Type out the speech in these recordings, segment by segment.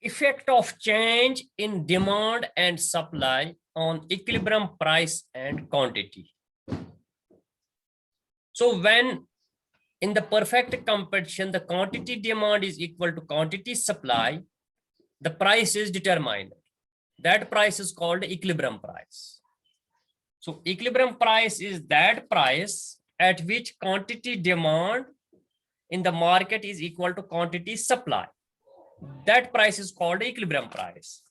effect of change in demand and supply on equilibrium price and quantity. So when in the perfect competition, the quantity demand is equal to quantity supply, the price is determined. That price is called equilibrium price. So equilibrium price is that price at which quantity demand in the market is equal to quantity supply. That price is called equilibrium price.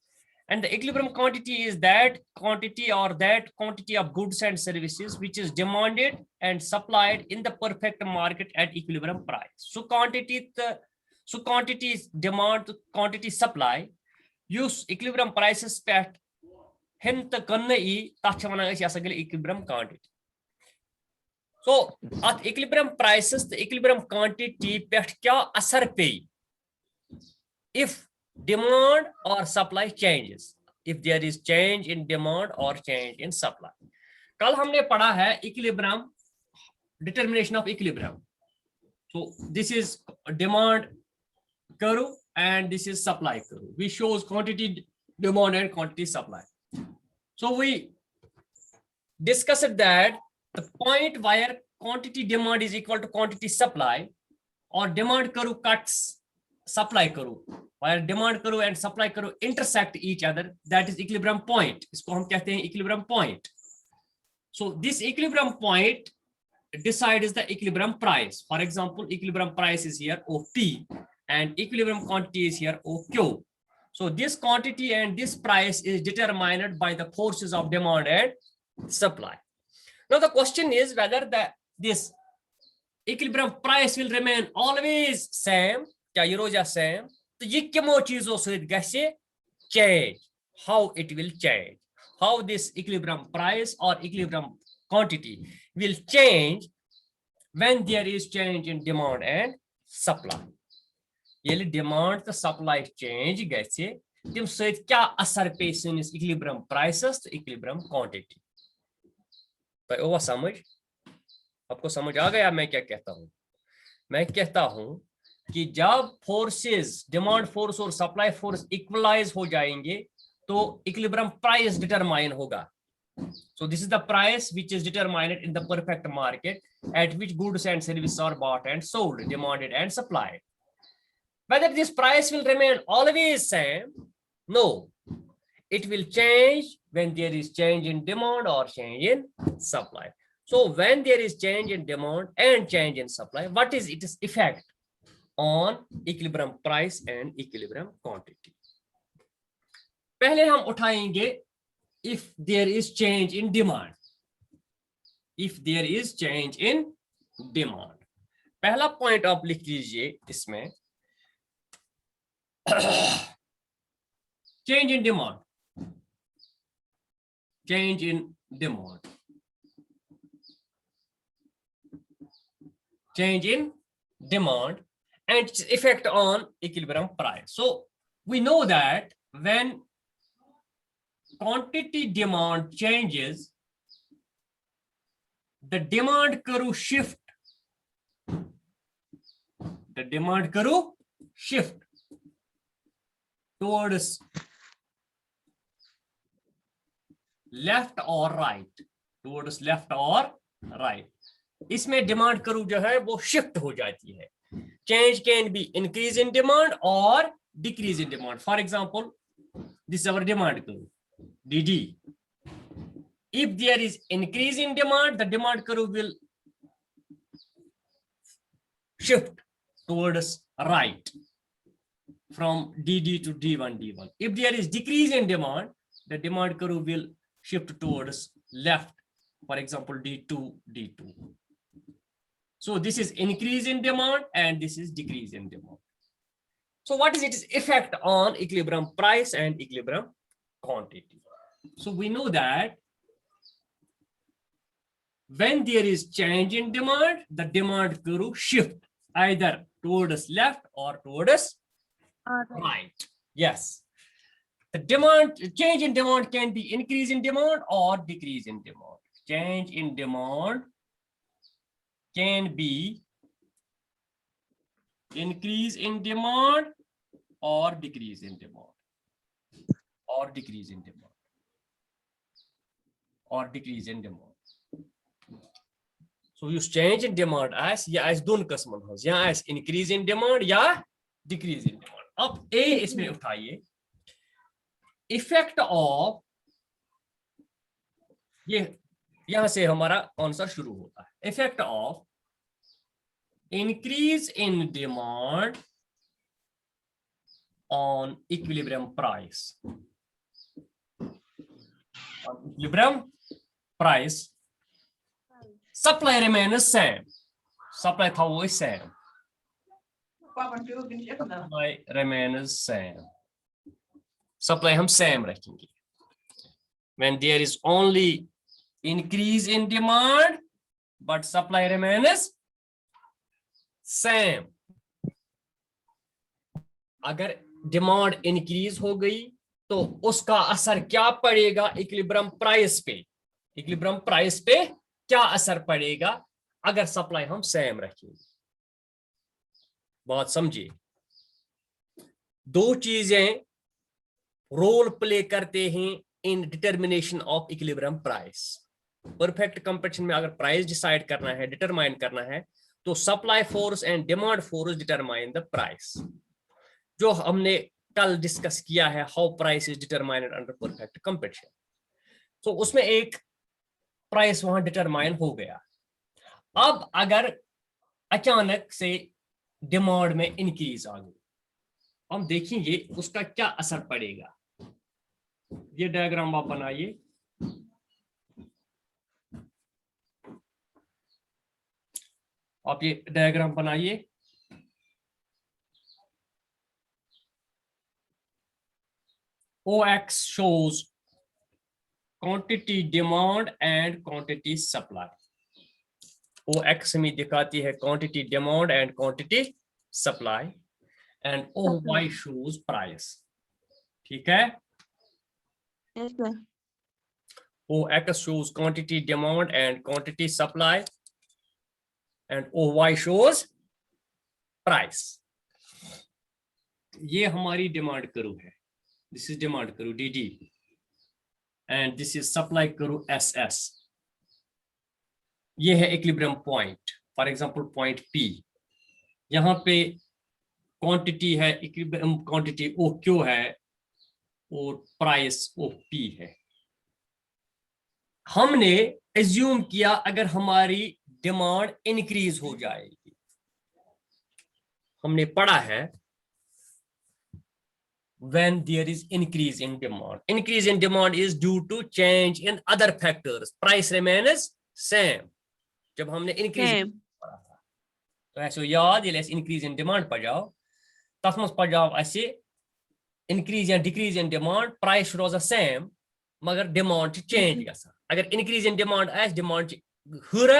And the equilibrium quantity is that quantity or that quantity of goods and services which is demanded and supplied in the perfect market at equilibrium price. So quantity is demand, quantity supply. Use equilibrium prices pet hen the kanai tachwana equilibrium quantity. So at equilibrium prices, the equilibrium quantity pet kya asar pay if demand or supply changes, if there is change in demand or change in supply. कल हमने पढ़ा है equilibrium, determination of equilibrium. So this is demand curve and this is supply curve. We shows quantity demand and quantity supply. So we discussed that the point where quantity demand is equal to quantity supply or demand curve cuts supply curve, where demand curve and supply curve intersect each other, that is equilibrium point. इसको हम कहते हैं equilibrium point. So this equilibrium point decides the equilibrium price. For example, equilibrium price is here OP and equilibrium quantity is here OQ. So this quantity and this price is determined by the forces of demand and supply. Now the question is whether this equilibrium price will remain always same. क्या ये रोजा same? तो ये किमो चीजों से गैसे change? How it will change? How this equilibrium price or equilibrium quantity will change when there is change in demand and supply? Yeli demand the supply change गैसे तिम सहित क्या असर पे सनिस equilibrium prices तो equilibrium quantity. तो वो समझ आपको समझ आ गया मैं क्या कहता हूँ? मैं कहता हूँ कि जब फोर्सेस डिमांड फोर्स और सप्लाई फोर्स इक्वलाइज हो जाएंगे तो इक्विलिब्रियम प्राइस डिटरमाइन होगा. So this is the price which is determined in the perfect market at which goods and services are bought and sold, demanded and supplied. Whether this price will remain always same? No. It will change when there is change in demand or change in supply. So when there is change in demand and change in supply, what is its effect on equilibrium price and equilibrium quantity? पहले हम उठाएंगे if there is change in demand. If there is change in demand, पहला point आप लिख लीजिए इसमें change in demand. Change in demand. Change in demand and its effect on equilibrium price. So we know that when quantity demand changes, the demand curve shift. The demand curve shift towards left or right. Towards left or right. इसमें demand curve जो है वो shift हो जाती है. Change can be increase in demand or decrease in demand. For example, this is our demand curve, DD. If there is increase in demand, the demand curve will shift towards right from DD to D1, D1. If there is decrease in demand, the demand curve will shift towards left, for example, D2, D2. So this is increase in demand and this is decrease in demand. So what is its effect on equilibrium price and equilibrium quantity? So we know that when there is change in demand, the demand curve shift either towards left or towards right. Yes. The demand change in demand can be increase in demand or decrease in demand. Change in demand can be increase in demand or decrease in demand, or decrease in demand, or decrease in demand. So you change in demand as या as दोनों किस्मों हो, या as increase in demand या decrease in demand. अब A इसमें उठाइए, effect of, ये यहां से हमारा आंसर शुरू होता है. Effect of increase in demand on equilibrium price. On equilibrium price, supply remains same. Supply था वो same. Supply remains same. Supply हम same रखेंगे. When there is only increase in demand, but supply remains same. अगर demand increase हो गई तो उसका असर क्या पड़ेगा इक्विलिब्रियम प्राइस पे? इक्विलिब्रियम प्राइस पे क्या असर पड़ेगा अगर सप्लाई हम सेम रखेंगे? बात समझिए. दो चीजें रोल प्ले करते हैं in determination of equilibrium price. Perfect competition में अगर प्राइस डिसाइड करना है, डिटरमाइन करना है, तो supply force and demand force determine the price. जो हमने कल डिस्कस किया है, how price is determined under perfect competition. तो उसमें एक प्राइस वहां डिटरमाइन हो गया. अब अगर अचानक से डिमांड में इंक्रीज आ गई, हम देखेंगे उसका क्या असर पड़ेगा. ये डायग्राम आप बनाइए. आप ये डायग्राम बनाइए. OX shows quantity demand and quantity supply. OX में दिखाती है quantity demand and quantity supply, and OY shows price. ठीक है? Yes, sir. OX shows quantity demand and quantity supply, and OY shows price. ये हमारी demand करू है. This is demand करू DD, and this is supply करू SS. ये है equilibrium point. For example point P. यहाँ पे क्वांटिटी है, इक्विलिब्रियम क्वांटिटी OQ है और प्राइस OP है. हमने एज्यूम किया अगर हमारी डिमांड इंक्रीज हो जाएगी. हमने पढ़ा है when there is increase in demand. Increase in demand is due to change in other factors. Price remains same. जब हमने increase पढ़ा था, तो ऐसे याद ये increase in demand पढ़ जाओ, तब मस पढ़ जाओ ऐसे increase या decrease in demand, price रोज़ा same, मगर demand change गया. अगर increase in demand as demand हुआ,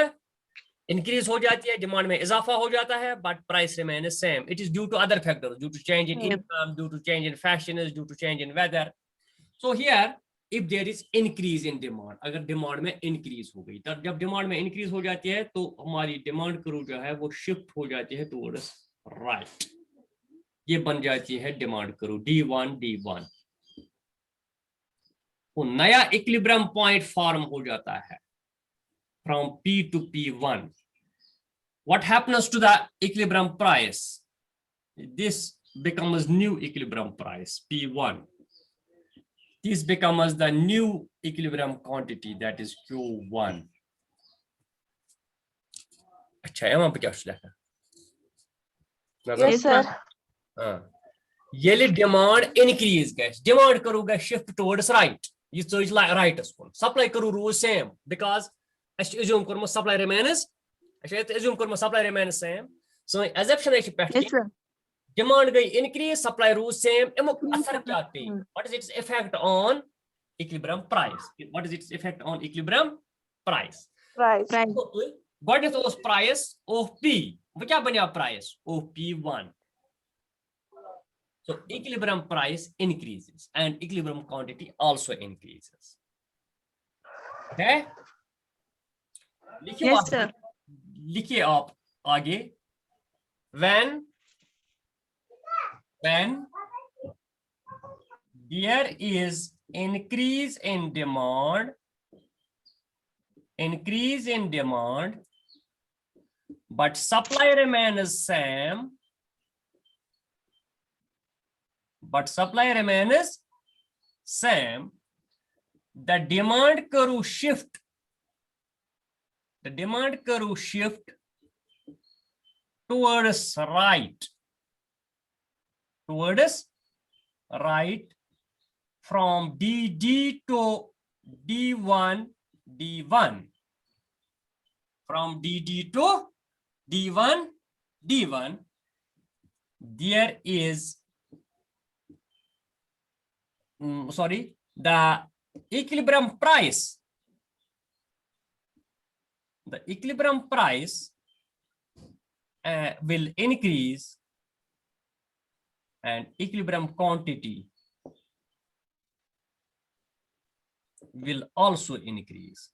increase हो जाती है, डिमांड में इजाफा हो जाता है, but price remains same. It is due to other factors, due to change in income, due to change in fashions, due to change in weather. So here, if there is increase in demand, अगर demand में increase हो गई, तब जब demand में increase हो जाती है तो हमारी डिमांड करू जो है वो शिफ्ट हो जाती है towards right. ये बन जाती है डिमांड करू D1. वो नया इक्विलिब्रियम पॉइंट फॉर्म हो जाता है from P to P1. What happens to the equilibrium price? This becomes new equilibrium price, P1. This becomes the new equilibrium quantity, that is Q1. अच्छा, यहाँ पे क्या लिखा? Yes, sir. हाँ, ये डिमांड इंक्रीज गए, डिमांड करूँगा शिफ्ट टुवर्ड्स राइट. ये चीज राइट इसको सप्लाई करूँ रूल सेम, बिकॉज अच्छा एज्यूम करूँ सप्लाई रिमेन्स, अच्छा एज्यूम करूँ सप्लाई रिमेन्स सेम. सो एजम्पशन है पेट Yes, sir. डिमांड गई इंक्रीज, सप्लाई रूल सेम. एमुक असर क्या पे? What is its effect on equilibrium price? What is its effect on equilibrium price? Price. God is price of P. वो क्या बना price of P1. So equilibrium price increases and equilibrium quantity also increases. Okay? Yes, sir. लिखिए आप आगे. When there is increase in demand, but supply remains same, the demand curve shift, towards right from DD to D1, from DD to D1, there is the equilibrium price, will increase and equilibrium quantity will also increase.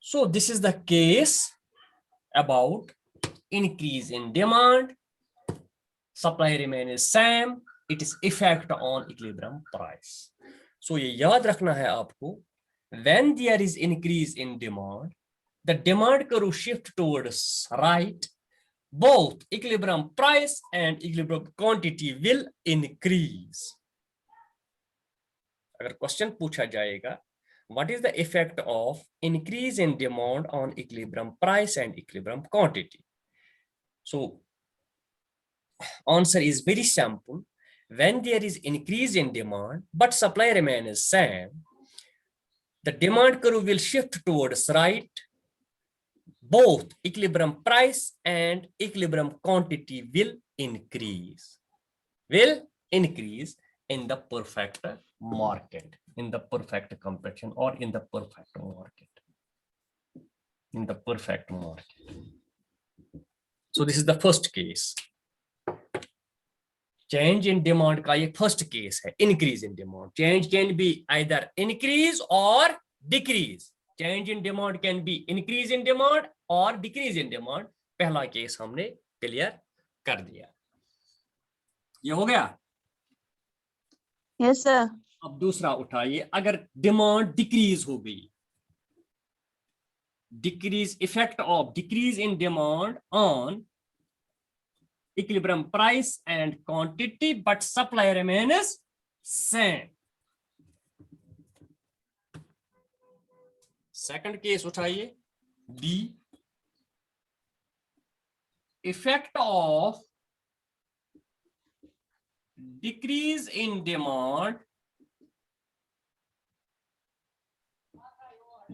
So this is the case about increase in demand, supply remains same, it is effect on equilibrium price. So ये याद रखना है आपको, when there is increase in demand, the demand curve shift towards right, both equilibrium price and equilibrium quantity will increase. अगर question पूछा जाएगा, what is the effect of increase in demand on equilibrium price and equilibrium quantity? So answer is very simple. When there is increase in demand but supply remains same, the demand curve will shift towards right, both equilibrium price and equilibrium quantity will increase in the perfect market, in the perfect competition, or in the perfect market. So this is the first case. Change in demand का ये first case है, increase in demand. Change can be either increase or decrease. Change in demand can be increase in demand or decrease in demand. पहला case हमने clear कर दिया. ये हो गया? Yes, sir. अब दूसरा उठाइए. अगर डिमांड डिक्रीज हो गई, decrease, effect of decrease in demand on equilibrium price and quantity, but supply remains same. Second case उठाइए. B, effect of decrease in demand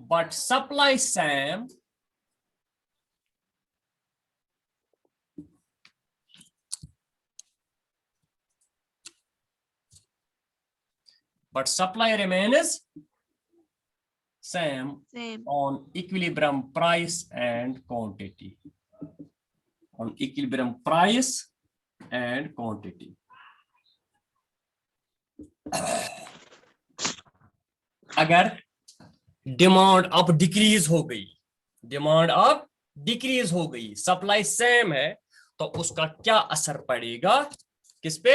but supply same, but supply remains same on equilibrium price and quantity. On equilibrium price and quantity. अगर demand अब decrease हो गई, supply same है, तो उसका क्या असर पड़ेगा? किस पे?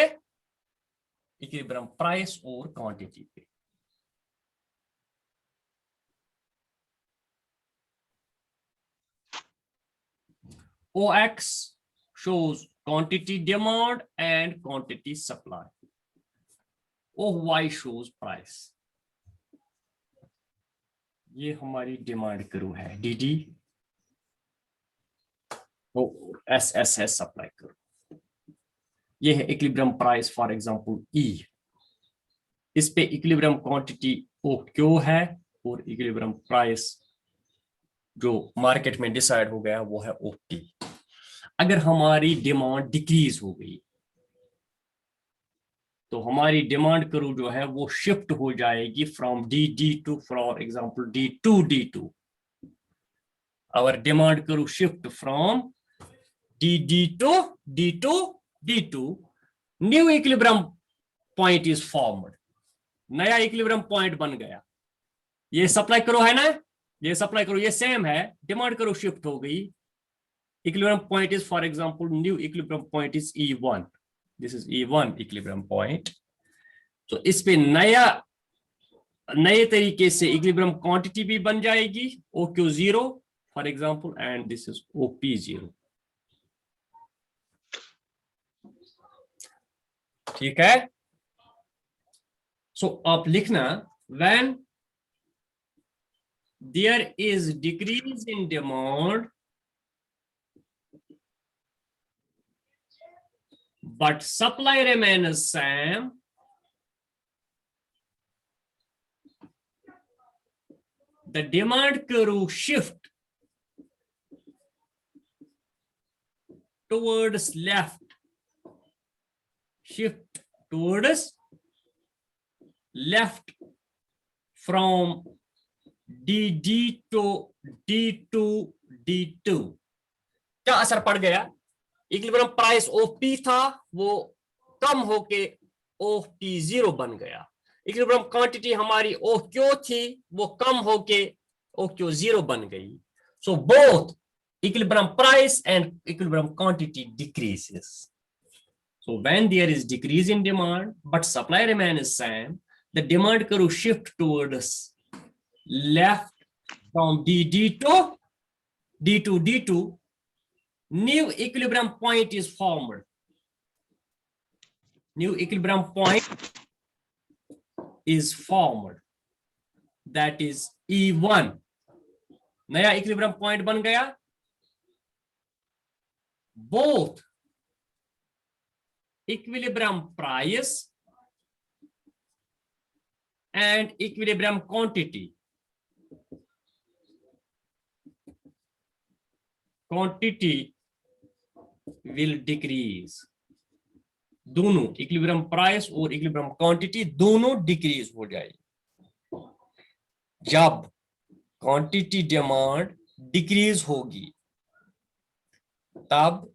इक्विलिब्रियम प्राइस और क्वांटिटी पे. OX shows quantity demand and quantity supply. OY shows price. ये हमारी डिमांड कर्व है, DD और SS है सप्लाई कर्व. ये है equilibrium price for example E. इस पे इक्विलिब्रियम क्वांटिटी OQ है और इक्विलिब्रियम प्राइस जो मार्केट में डिसाइड हो गया वो है OT. अगर हमारी डिमांड डिक्रीज हो गई तो हमारी डिमांड कर्व जो है वो शिफ्ट हो जाएगी from DD to for example D2. Our demand curve shift from DD to D2. New equilibrium point is formed. नया इक्विलिब्रियम पॉइंट बन गया. ये सप्लाई कर्व है ना, ये सप्लाई कर्व ये सेम है, डिमांड कर्व शिफ्ट हो गई, equilibrium point is, for example, new equilibrium point is E1. This is E1 equilibrium point. So इस पे नए तरीके से इक्विलिब्रियम क्वांटिटी भी बन जाएगी OQ0 for example, and this is OP0. ठीक है. सो आप लिखना, when there is decrease in demand but supply remains same, the demand curve shift towards left, shift towards left from DD to D2 D2. क्या असर पड़ गया? Equilibrium price OP था, वो कम होके OP0 बन गया. इक्विलिब्रियम क्वांटिटी हमारी OQ थी, वो कम होके OQ0 बन गई. So both equilibrium price and equilibrium quantity decreases. So when there is decrease in demand but supply remains same, the demand curve shift towards left from DD to D2 D2. New equilibrium point is formed. New equilibrium point is formed. That is E1. नया equilibrium point बन गया. Both equilibrium price and equilibrium quantity will decrease. दोनों equilibrium price और equilibrium quantity दोनों decrease हो जाएगी. जब quantity demand decrease होगी तब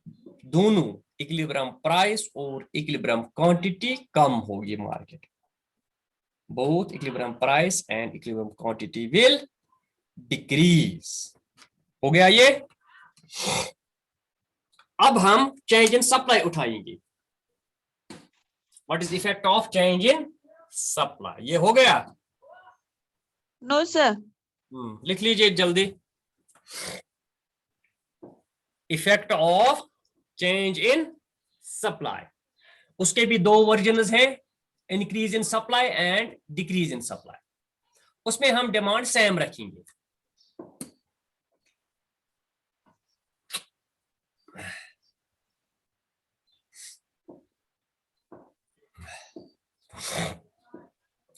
दोनों इक्विलिब्रियम प्राइस और इक्विलिब्रियम क्वांटिटी कम होगी market. Both equilibrium price and equilibrium quantity will decrease. हो गया ये. अब हम चेंज इन सप्लाई उठाएंगे. What is effect of change in supply? ये हो गया? No, sir. लिख लीजिए जल्दी. Effect of change in supply. उसके भी दो वर्जन्स हैं, increase in supply and decrease in supply. उसमें हम डिमांड सेम रखेंगे.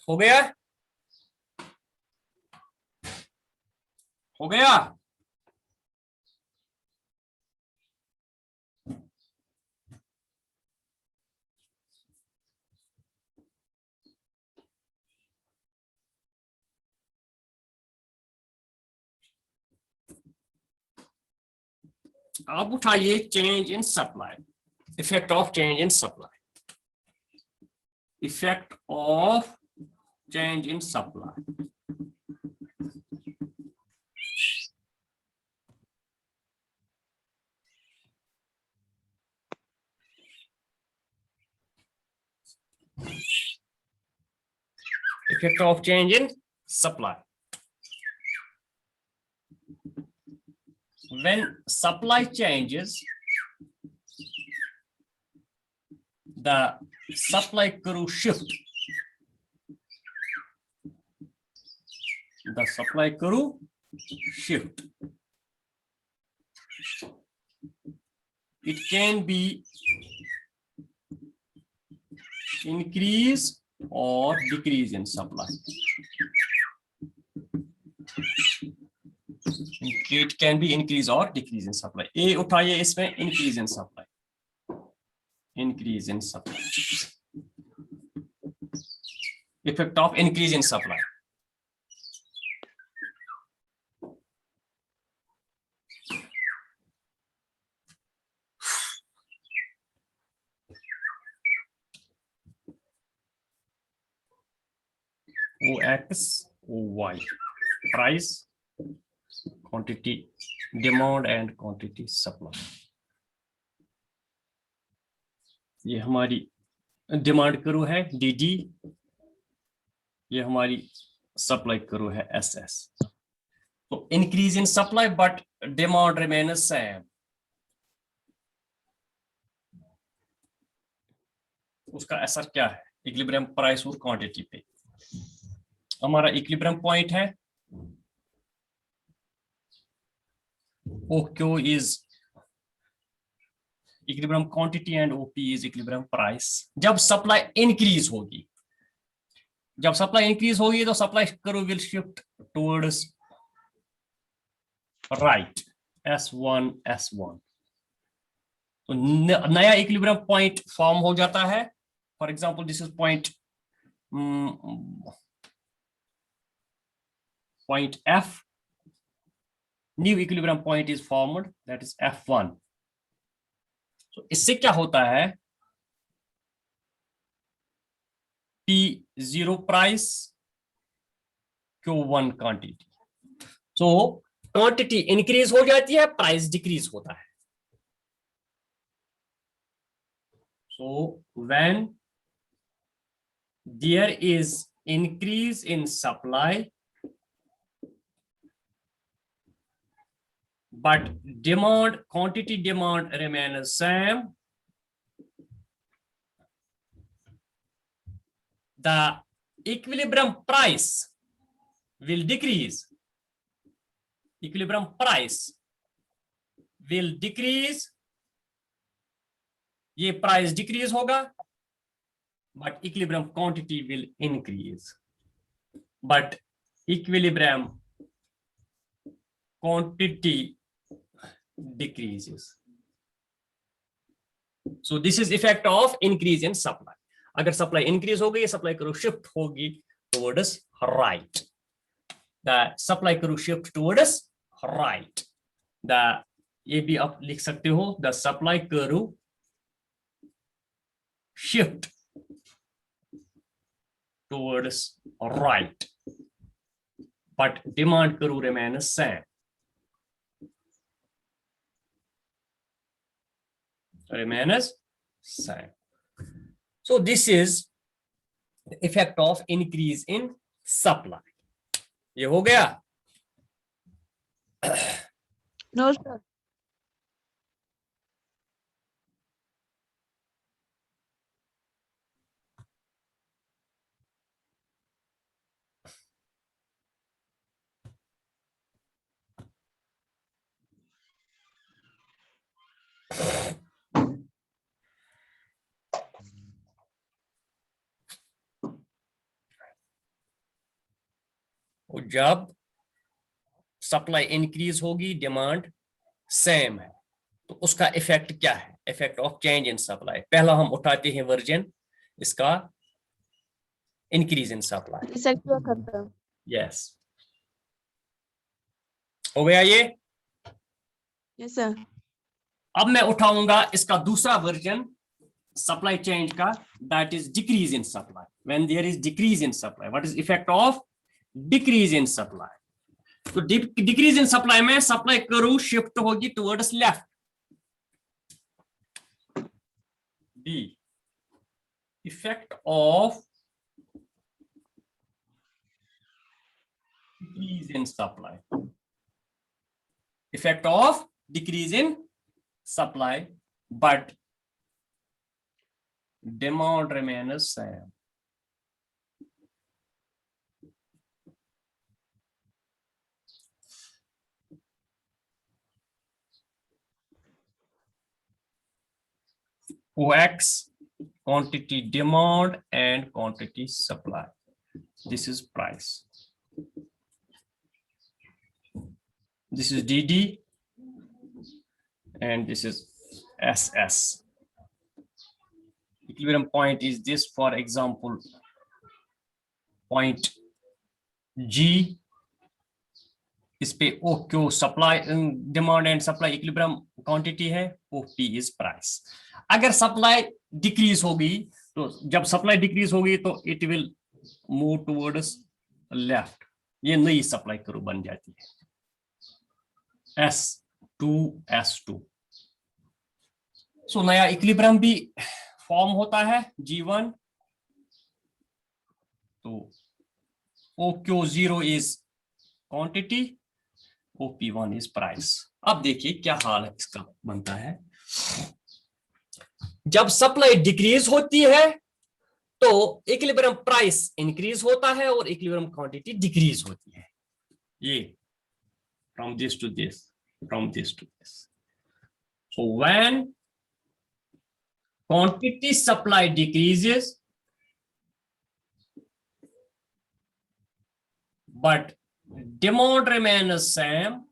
हो गया? हो गया? अब उठाइए change in supply. Effect of change in supply. Effect of change in supply. Effect of change in supply. When supply changes, the supply curve shift. The supply curve shift. It can be increase or decrease in supply. It can be increase or decrease in supply. A उठाइए इसमें increase in supply. Increase in supply. Effect of increase in supply. OX, OY. Price, quantity demand and quantity supply. ये हमारी demand curve है dd, ये हमारी supply curve है ss। तो increase in supply but demand remain same, उसका असर क्या है इक्विलिब्रियम प्राइस और क्वांटिटी पे। हमारा इक्विलिब्रियम पॉइंट है OQ is equilibrium quantity and OP is equilibrium price. जब सप्लाई इंक्रीज होगी, जब सप्लाई इंक्रीज होगी तो supply curve will shift towards right S1 S1। तो नया इक्विलिब्रियम पॉइंट फॉर्म हो जाता है। For example this is point F, new equilibrium point is formed that is F1। तो इससे क्या होता है P0 price Q1 quantity. So quantity increase हो जाती है, प्राइस डिक्रीज होता है। So when there is increase in supply but demand, quantity demand remains same, the equilibrium price will decrease. Equilibrium price will decrease, ये price decrease होगा, but equilibrium quantity will increase. But equilibrium quantity decreases. So this is effect of increase in supply. अगर supply increase हो गई, supply curve shift होगी towards right. The supply curve shift towards right. The ये भी आप लिख सकते हो, the supply curve shift towards right, but demand curve remains same. Remains same. So this is the effect of increase in supply. ये हो गया? No, sir. जब सप्लाई इंक्रीज होगी, डिमांड सेम है, तो उसका इफेक्ट क्या है? Effect of change in supply. पहला हम उठाते हैं वर्जन इसका इंक्रीज इन सप्लाई। यस, हो गया ये? Yes, sir. अब मैं उठाऊंगा इसका दूसरा वर्जन सप्लाई चेंज का, that is decrease in supply. When there is decrease in supply, what is effect of decrease in supply? तो डिक्रीज इन सप्लाई में सप्लाई कर्व शिफ्ट होगी towards left. The effect of decrease in supply, effect of decrease in supply but demand remains same. OX, quantity demand and quantity supply. This is price. This is DD and this is SS. Equilibrium point is this, for example, point G. इस पे OQ supply demand and supply equilibrium quantity है, OP is price. अगर supply decrease होगी, तो जब supply decrease होगी तो it will move towards left, ये नई सप्लाई कर्व बन जाती है। S2S2। सो नया इक्विलिब्रियम भी फॉर्म होता है G1। तो OQ0 is quantity, OP1 is price. अब देखिए क्या हाल है इसका बनता है। जब सप्लाई डिक्रीज होती है तो इक्विलिब्रियम प्राइस इंक्रीज होता है और इक्विलिब्रियम क्वांटिटी डिक्रीज होती है। ये from this to this, from this to this. So when quantity supply decreases but demand remains same,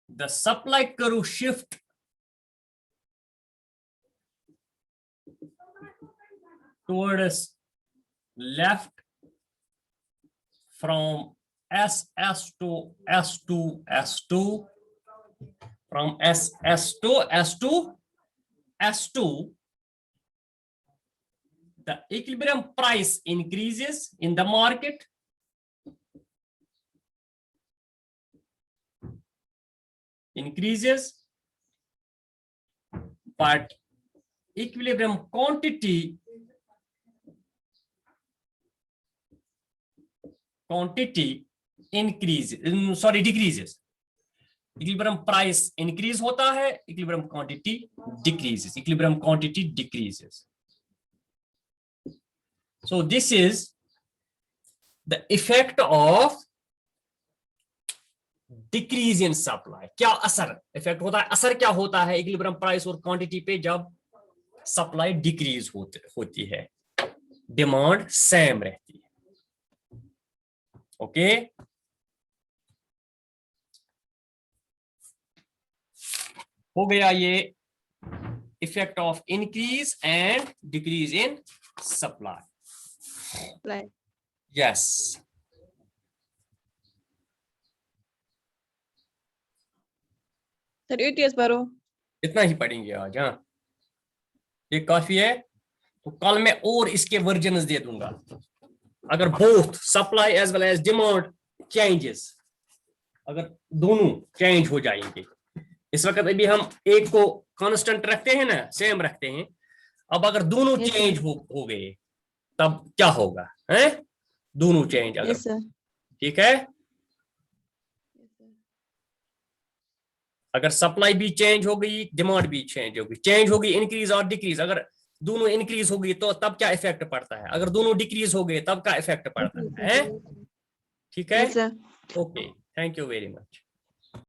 the supply curve shift towards left from SS to S2 S2, from SS to S2 S2, the equilibrium price increases in the market, but equilibrium quantity decreases. Equilibrium price increase होता है, equilibrium quantity decreases. So this is the effect of decrease in supply. क्या असर effect होता है? असर क्या होता है इक्विलिब्रियम प्राइस और क्वांटिटी पे जब सप्लाई डिक्रीज होती है, डिमांड सेम रहती है। ओके, हो गया ये effect of increase and decrease in supply. Right. Yes, Sir, UTS भरो। इतना ही पढ़ेंगे आज। हाँ, ये काफी है। तो कल मैं और इसके वर्जन्स दे दूंगा। अगर both supply as well as demand changes, अगर दोनों चेंज हो जाएंगे, इस वक्त अभी हम एक को कांस्टेंट रखते हैं ना, सेम रखते हैं। अब अगर दोनों Yes, चेंज हो गए तब क्या होगा? हैं, दोनों चेंज अगर, Yes, sir. ठीक है। Yes, sir. अगर सप्लाई भी चेंज हो गई, डिमांड भी चेंज होगी इंक्रीज और डिक्रीज। अगर दोनों इंक्रीज हो गई तो तब क्या इफेक्ट पड़ता है? अगर दोनों डिक्रीज हो गए तब क्या इफेक्ट पड़ता है? ठीक है। Yes, sir. Okay, thank you very much.